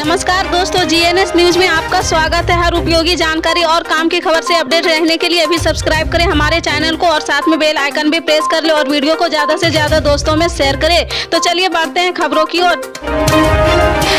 नमस्कार दोस्तों, GNS news में आपका स्वागत है। हर उपयोगी जानकारी और काम की खबर से अपडेट रहने के लिए अभी सब्सक्राइब करें हमारे चैनल को और साथ में बेल आइकन भी प्रेस कर ले और वीडियो को ज्यादा से ज्यादा दोस्तों में शेयर करें। तो चलिए बढ़ते हैं खबरों की ओर।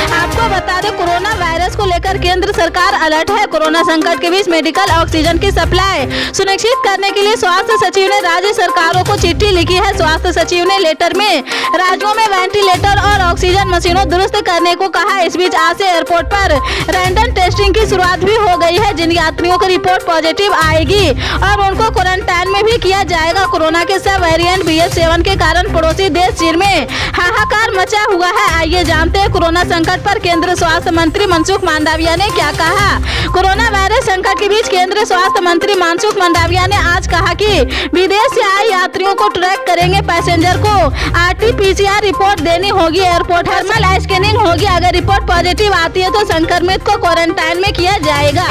आपको बता दें, कोरोना वायरस को लेकर केंद्र सरकार अलर्ट है। कोरोना संकट के बीच मेडिकल ऑक्सीजन की सप्लाई सुनिश्चित करने के लिए स्वास्थ्य सचिव ने राज्य सरकारों को चिट्ठी लिखी है। स्वास्थ्य सचिव ने लेटर में राज्यों में वेंटिलेटर और ऑक्सीजन मशीनों दुरुस्त करने को कहा। इस बीच आज से एयरपोर्ट पर रैंडम टेस्टिंग की शुरुआत भी हो गई है। जिन यात्रियों की रिपोर्ट पॉजिटिव आएगी और उनको क्वारंटाइन में भी किया जाएगा। कोरोना के सब वेरिएंट BF7 के कारण पड़ोसी देश चीन में हाहाकार मचा हुआ है। आइए जानते हैं कोरोना संकट पर केंद्र स्वास्थ्य मंत्री मनसुख मांडविया ने क्या कहा। कोरोना वायरस संकट के बीच केंद्रीय स्वास्थ्य मंत्री मनसुख मांडविया ने आज कहा कि विदेश से आए यात्रियों को ट्रैक करेंगे। पैसेंजर को RT-PCR रिपोर्ट देनी होगी। एयरपोर्ट थर्मल स्कैनिंग होगी। अगर रिपोर्ट पॉजिटिव आती है तो संक्रमित को क्वारंटाइन में किया जाएगा।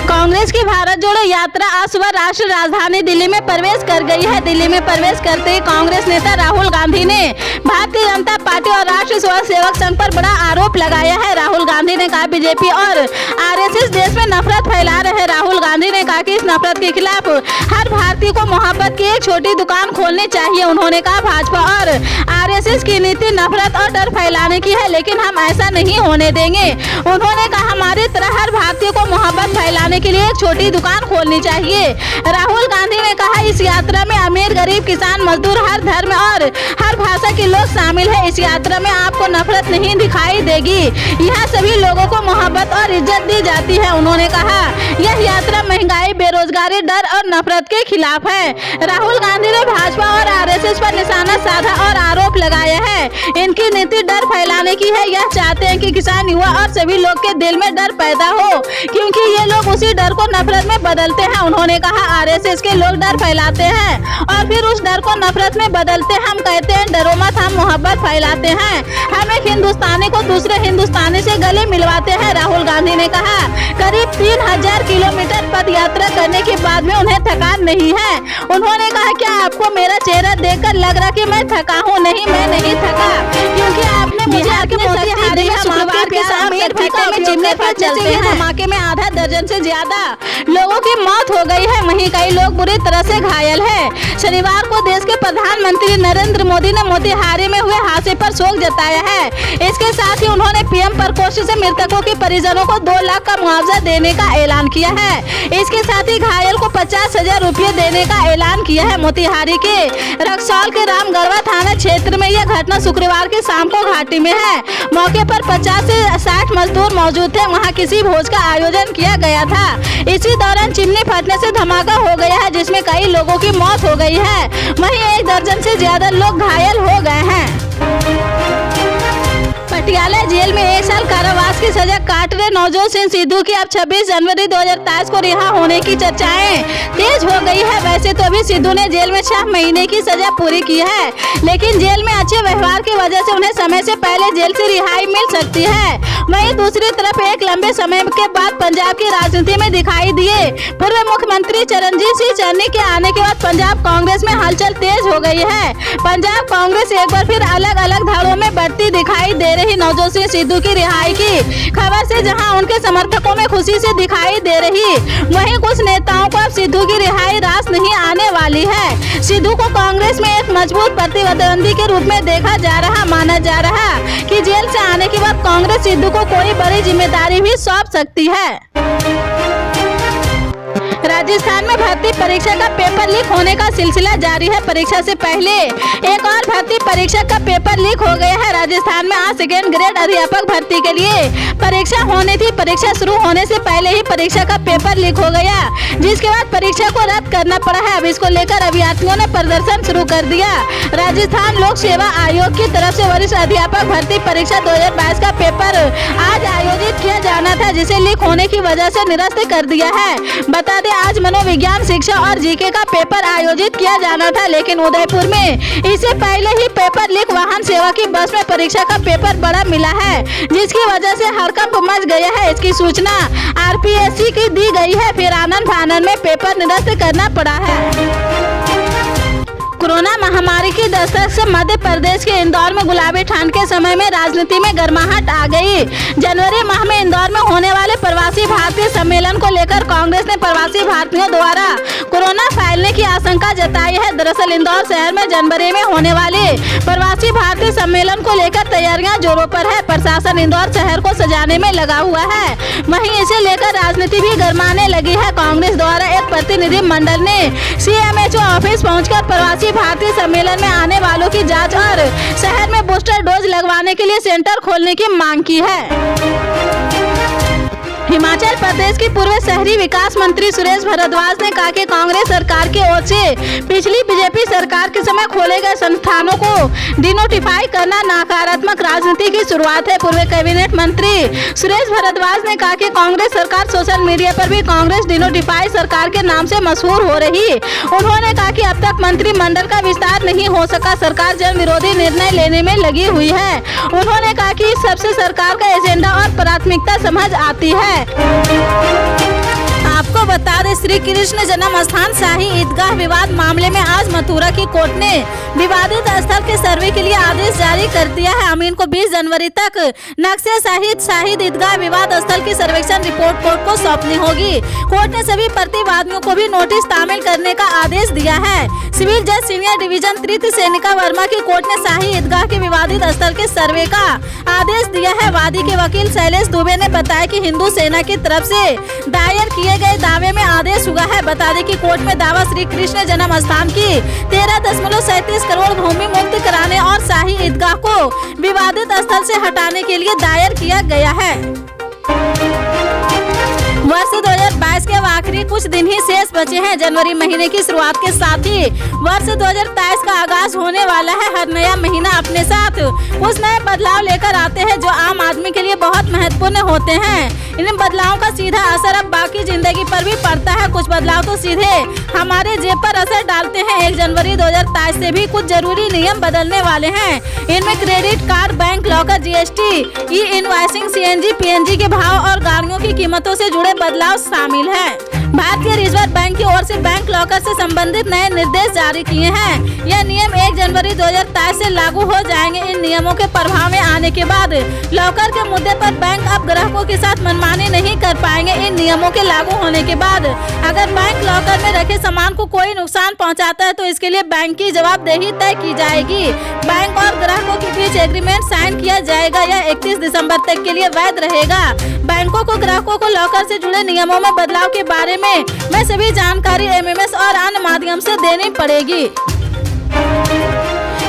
कांग्रेस की भारत जोड़ो यात्रा आज सुबह राष्ट्रीय राजधानी दिल्ली में प्रवेश कर गई है। दिल्ली में प्रवेश करते ही कांग्रेस नेता राहुल गांधी ने भारतीय जनता पार्टी और राष्ट्रीय स्वयं सेवक संघ पर बड़ा आरोप लगाया है। राहुल गांधी ने कहा बीजेपी और RSS देश में नफरत फैला रहे हैं। राहुल गांधी ने कहा कि इस नफरत के खिलाफ हर भारतीय को मोहब्बत की एक छोटी दुकान खोलनी चाहिए। उन्होंने कहा भाजपा और RSS की नीति नफरत और डर फैलाने की है, लेकिन हम ऐसा नहीं होने देंगे। उन्होंने कहा हमारी तरह हर भारतीय को मोहब्बत फैलाने के लिए एक छोटी दुकान खोलनी चाहिए। राहुल गांधी ने कहा इस यात्रा में अमीर गरीब किसान मजदूर हर धर्म और हर भाषा के लोग शामिल है। इस यात्रा में आपको नफरत नहीं दिखाई देगी। यहाँ सभी लोगों को मोहब्बत और इज्जत दी जाती है। उन्होंने कहा यह यात्रा महंगाई, बेरोजगारी, डर और नफरत के खिलाफ है। राहुल गांधी ने भाजपा और RSS पर निशाना साधा और आरोप लगाया है इनकी नीति डर फैलाने की है। यह चाहते हैं कि किसान, युवा और सभी लोग के दिल में डर पैदा हो, क्योंकि ये लोग उसी डर को नफरत में बदलते हैं। उन्होंने कहा RSS के लोग डर फैलाते हैं और फिर उस डर को नफरत में बदलते हैं। हम कहते हैं डरो मत, हम मोहब्बत फैलाते हैं। हम एक हिंदुस्तानी को दूसरे हिंदुस्तानी से गले मिलवाते हैं। राहुल गांधी ने कहा करीब 3000 किलोमीटर पद यात्रा करने के बाद में उन्हें थकान नहीं है। उन्होंने कहा क्या आपको मेरा चेहरा देखकर लग रहा कि मैं थका हूँ? नहीं, मैं नहीं थका, क्योंकि आपने मुझे धमाके में आधा दर्जन से ज्यादा लोगों की मौत हो गई है। वहीं कई लोग बुरी तरह से घायल हैं। शनिवार को देश के प्रधानमंत्री नरेंद्र मोदी ने मोतिहारी में हुए हादसे पर शोक जताया है। इसके साथ ही उन्होंने PM प्रकोष्ठ से मृतकों के परिजनों को 2 लाख का मुआवजा देने का ऐलान किया है। इसके साथ ही घायल को 50,000 रुपये देने का ऐलान किया है। मोतिहारी के रक्सौल के रामगढ़वा थाना क्षेत्र में यह घटना शुक्रवार की शाम को घाटी में है। मौके पर 50 से 60 मजदूर मौजूद थे। वहाँ किसी भोज का आयोजन किया गया था। इसी दौरान चिमनी फटने से धमाका हो गया है, जिसमें कई लोगों की मौत हो गई है। वहीं 1 दर्जन से ज्यादा लोग घायल हो गए हैं। पटियाला जेल में 1 साल कारावास की सजा काट रहे नवजोत सिंह सिद्धू की अब 26 जनवरी 2023 को रिहा होने की चर्चाएं तेज हो गई है। वैसे तो अभी सिद्धू ने जेल में 6 महीने की सजा पूरी की है, लेकिन जेल में अच्छे व्यवहार की वजह से उन्हें समय से पहले जेल से रिहाई मिल सकती है। वहीं दूसरी तरफ एक लंबे समय के बाद पंजाब की राजनीति में दिखाई दिए पूर्व मुख्यमंत्री चरणजीत सिंह चन्नी के आने के बाद पंजाब कांग्रेस में हलचल तेज हो गई है। पंजाब कांग्रेस एक बार फिर अलग अलग धाड़ों में बढ़ती दिखाई दे रही। नवजोत सिंह सिद्धू की रिहाई की खबर से जहां उनके समर्थकों में खुशी से दिखाई दे रही, वहीं कुछ नेताओं को अब सिद्धू की रिहाई रास नहीं आने वाली है। सिद्धू को कांग्रेस में एक मजबूत प्रतिद्वंदी के रूप में देखा जा रहा, माना जा रहा कि जेल से आने के बाद कांग्रेस सिद्धू को कोई बड़ी जिम्मेदारी भी सौंप सकती है। राजस्थान में भर्ती परीक्षा का पेपर लीक होने का सिलसिला जारी है। परीक्षा से पहले एक और भर्ती परीक्षा का पेपर लीक हो गया है। राजस्थान में आज 2nd ग्रेड अध्यापक भर्ती के लिए परीक्षा होनी थी। परीक्षा शुरू होने से पहले ही परीक्षा का पेपर लीक हो गया, जिसके बाद परीक्षा को रद्द करना पड़ा है। अब इसको लेकर अभ्यर्थियों ने प्रदर्शन शुरू कर दिया। राजस्थान लोक सेवा आयोग की तरफ से वरिष्ठ अध्यापक भर्ती परीक्षा 2022 का पेपर आज आयोजित किया जाना था, जिसे लीक होने की वजह से निरस्त कर दिया है। बता दें आज मनोविज्ञान, शिक्षा और जीके का पेपर आयोजित किया जाना था, लेकिन उदयपुर में इससे पहले ही पेपर लीक वाहन सेवा की बस में परीक्षा का पेपर बड़ा मिला है, जिसकी वजह से हड़कंप मच गया है। इसकी सूचना RPSC की दी गई है, फिर आनन फानन में पेपर निरस्त करना पड़ा है। कोरोना महामारी की दस्तक से मध्य प्रदेश के इंदौर में गुलाबी ठंड के समय में राजनीति में गर्माहट आ गई। जनवरी माह में इंदौर में होने वाले प्रवासी भारतीय सम्मेलन को लेकर कांग्रेस ने प्रवासी भारतीयों द्वारा कोरोना फैलने की आशंका जताई है। दरअसल इंदौर शहर में जनवरी में होने वाले प्रवासी भारतीय सम्मेलन को लेकर तैयारियां जोरों पर है। प्रशासन इंदौर शहर को सजाने में लगा हुआ है, वहीं इसे लेकर राजनीति भी गर्माने लगी है। कांग्रेस द्वारा एक प्रतिनिधि मंडल ने CMHO ऑफिस पहुंचकर प्रवासी भारतीय सम्मेलन में आने वालों की जांच और शहर में बूस्टर डोज लगवाने के लिए सेंटर खोलने की मांग की है। हिमाचल प्रदेश की पूर्व शहरी विकास मंत्री सुरेश भारद्वाज ने कहा कि कांग्रेस सरकार की ओर से पिछली बीजेपी सरकार के समय खोले गए संस्थानों को डिनोटिफाई करना नकारात्मक राजनीति की शुरुआत है। पूर्व कैबिनेट मंत्री सुरेश भारद्वाज ने कहा कि कांग्रेस सरकार सोशल मीडिया पर भी कांग्रेस डिनोटिफाई सरकार के नाम से मशहूर हो रही है। उन्होंने कहा कि अब तक मंत्रिमंडल का विस्तार नहीं हो सका, सरकार जन विरोधी निर्णय लेने में लगी हुई है। उन्होंने कहा कि इस सबसे सरकार का एजेंडा और प्राथमिकता समझ आती है। आपको बता दें, श्री कृष्ण जन्म स्थान शाही ईदगाह विवाद मामले में आज मथुरा की कोर्ट ने विवादित स्थल के सर्वे के लिए आदेश जारी कर दिया है। अमीन को 20 जनवरी तक नक्शे सहित शाहिद ईदगाह विवाद स्थल की सर्वेक्षण रिपोर्ट कोर्ट को सौंपनी होगी। कोर्ट ने सभी प्रतिवादियों को भी नोटिस तामील करने का आदेश दिया है। सिविल जज सीनियर डिवीजन तृतीय सैनिका वर्मा की कोर्ट ने शाही ईदगाह के विवादित स्थल के सर्वे का आदेश दिया है। वादी के वकील शैलेश दुबे ने बताया कि हिंदू सेना की तरफ से दायर किए गए दावे में आदेश हुआ है। बता दें कि कोर्ट में दावा श्री कृष्ण जन्म स्थान की 13.37 करोड़ भूमि मुक्त कराने और शाही ईदगाह को विवादित स्थल से हटाने के लिए दायर किया गया है। वर्ष 2022 के आखिरी कुछ दिन ही शेष बचे हैं। जनवरी महीने की शुरुआत के साथ ही वर्ष 2023 का आगाज होने वाला है। हर नया महीना अपने साथ कुछ नए बदलाव लेकर आते हैं जो आम आदमी के लिए बहुत महत्वपूर्ण होते हैं। इन बदलावों का सीधा असर अब बाकी जिंदगी पर भी पड़ता है। कुछ बदलाव तो सीधे हमारे जेब पर असर डालते हैं। 1 जनवरी 2023 से भी कुछ जरूरी नियम बदलने वाले हैं। इनमें credit card, bank locker, GST, ई-इनवॉइसिंग, CNG, PNG के भाव और गाड़ियों की कीमतों से जुड़े बदलाव शामिल हैं। भारतीय रिजर्व बैंक की ओर से बैंक लॉकर से संबंधित नए निर्देश जारी किए हैं। यह नियम 1 जनवरी 2023 से लागू हो जाएंगे। इन नियमों के प्रभाव में आने के बाद लॉकर के मुद्दे पर बैंक अब ग्राहकों के साथ मनमानी नहीं कर पाएंगे। इन नियमों के लागू होने के बाद अगर बैंक लॉकर में रखे सामान को कोई नुकसान पहुंचाता है तो इसके लिए बैंक की जवाबदेही तय की जाएगी। बैंक और ग्राहकों के बीच एग्रीमेंट साइन किया जाएगा। यह 31 दिसंबर तक के लिए वैध रहेगा। बैंकों को ग्राहकों को लॉकर से जुड़े नियमों में बदलाव के बारे में सभी जानकारी MMS और अन्य माध्यम से देनी पड़ेगी।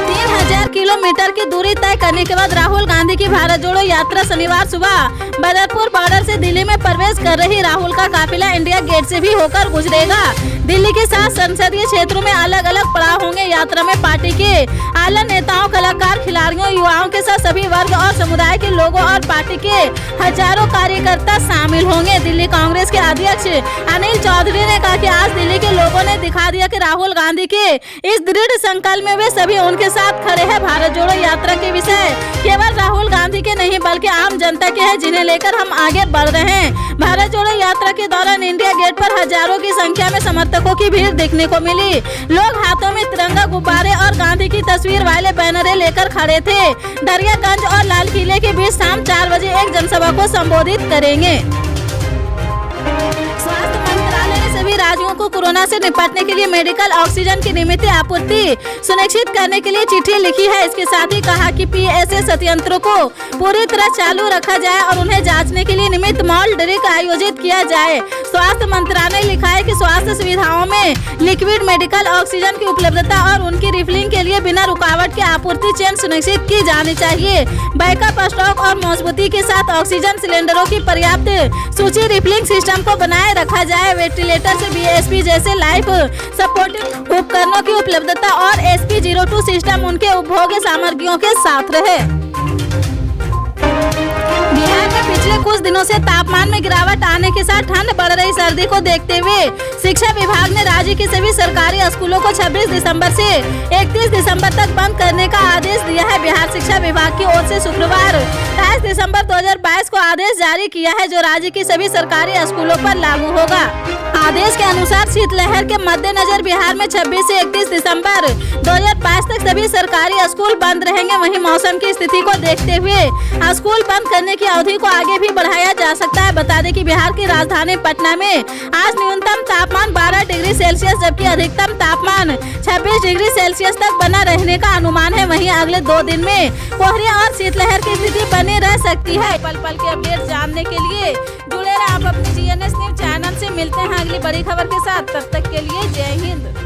3000 किलोमीटर की दूरी तय करने के बाद राहुल गांधी की भारत जोड़ो यात्रा शनिवार सुबह बदरपुर बॉर्डर से दिल्ली में प्रवेश कर रही राहुल का काफिला इंडिया गेट से भी होकर गुजरेगा। दिल्ली के 7 संसदीय क्षेत्रों में अलग अलग पड़ाव होंगे। यात्रा में पार्टी के आला नेताओं, कलाकार, खिलाड़ियों, युवाओं के साथ सभी वर्ग और समुदाय के लोगों और पार्टी के हजारों कार्यकर्ता शामिल होंगे। दिल्ली कांग्रेस के अध्यक्ष अनिल चौधरी ने कहा कि आज दिल्ली के लोगों ने दिखा दिया कि राहुल गांधी के इस दृढ़ संकल्प में वे सभी उनके साथ खड़े हैं। भारत जोड़ो यात्रा के विषय केवल राहुल गांधी के नहीं बल्कि आम जनता के हैं, जिन्हें लेकर हम आगे बढ़ रहे हैं। भारत जोड़ो यात्रा के दौरान इंडिया गेट पर हजारों की संख्या में समर्थकों की भीड़ देखने को मिली। लोग हाथों में तिरंगा, गुब्बारे और गांधी की तस्वीर वाले बैनरे लेकर खड़े थे। दरियागंज और लाल किले के बीच शाम 4 बजे एक जनसभा को संबोधित करेंगे। स्वास्थ्य मंत्रालय ने सभी राज्यों को कोरोना से निपटने के लिए मेडिकल ऑक्सीजन की नियमित आपूर्ति सुनिश्चित करने के लिए चिट्ठी लिखी है। इसके साथ ही कहा कि PSA संयंत्रों को पूरी तरह चालू रखा जाए और उन्हें जांचने के लिए नियमित मॉल ड्रिल आयोजित किया जाए। स्वास्थ्य मंत्रालय ने लिखा है कि स्वास्थ्य सुविधाओं में लिक्विड मेडिकल ऑक्सीजन की उपलब्धता और उनकी रिफिलिंग के लिए बिना रुकावट के आपूर्ति चेन सुनिश्चित की जानी चाहिए। बैकअप स्टॉक और मजबूती के साथ ऑक्सीजन सिलेंडरों की पर्याप्त सूची, रिफिलिंग सिस्टम को बनाए रखा जाए। वेंटिलेटर से BSP जैसे लाइफ सपोर्टिव उपकरणों की उपलब्धता और SP02 सिस्टम उनके उपभोग्य सामग्रियों के साथ रहे। बिहार में पिछले कुछ दिनों से तापमान में गिरावट आने के साथ ठंड बढ़ रही सर्दी को देखते हुए शिक्षा विभाग ने राज्य के सभी सरकारी स्कूलों को 26 दिसंबर से 31 दिसंबर तक बंद करने का आदेश दिया है। बिहार शिक्षा विभाग की ओर से शुक्रवार 28 दिसंबर 2022 को आदेश जारी किया है, जो राज्य के सभी सरकारी स्कूलों पर लागू होगा। आदेश के अनुसार शीतलहर के मद्देनजर बिहार में 26 से 31 दिसंबर 2022 तक सभी सरकारी स्कूल बंद रहेंगे। वहीं मौसम की स्थिति को देखते हुए स्कूल बंद करने की अवधि को आगे भी बढ़ाया जा सकता है। बता दें कि बिहार की राजधानी पटना में आज न्यूनतम तापमान 12 डिग्री सेल्सियस जबकि अधिकतम तापमान 26 डिग्री सेल्सियस तक बना रहने का अनुमान है। वहीं अगले 2 दिन में कोहरे और शीतलहर की स्थिति बनी रह सकती है। पल पल के अपडेट जानने के लिए जुड़े रहे आप अपने GNS न्यूज चैनल से। मिलते हैं अगली बड़ी खबर के साथ, तब तक के लिए जय हिंद।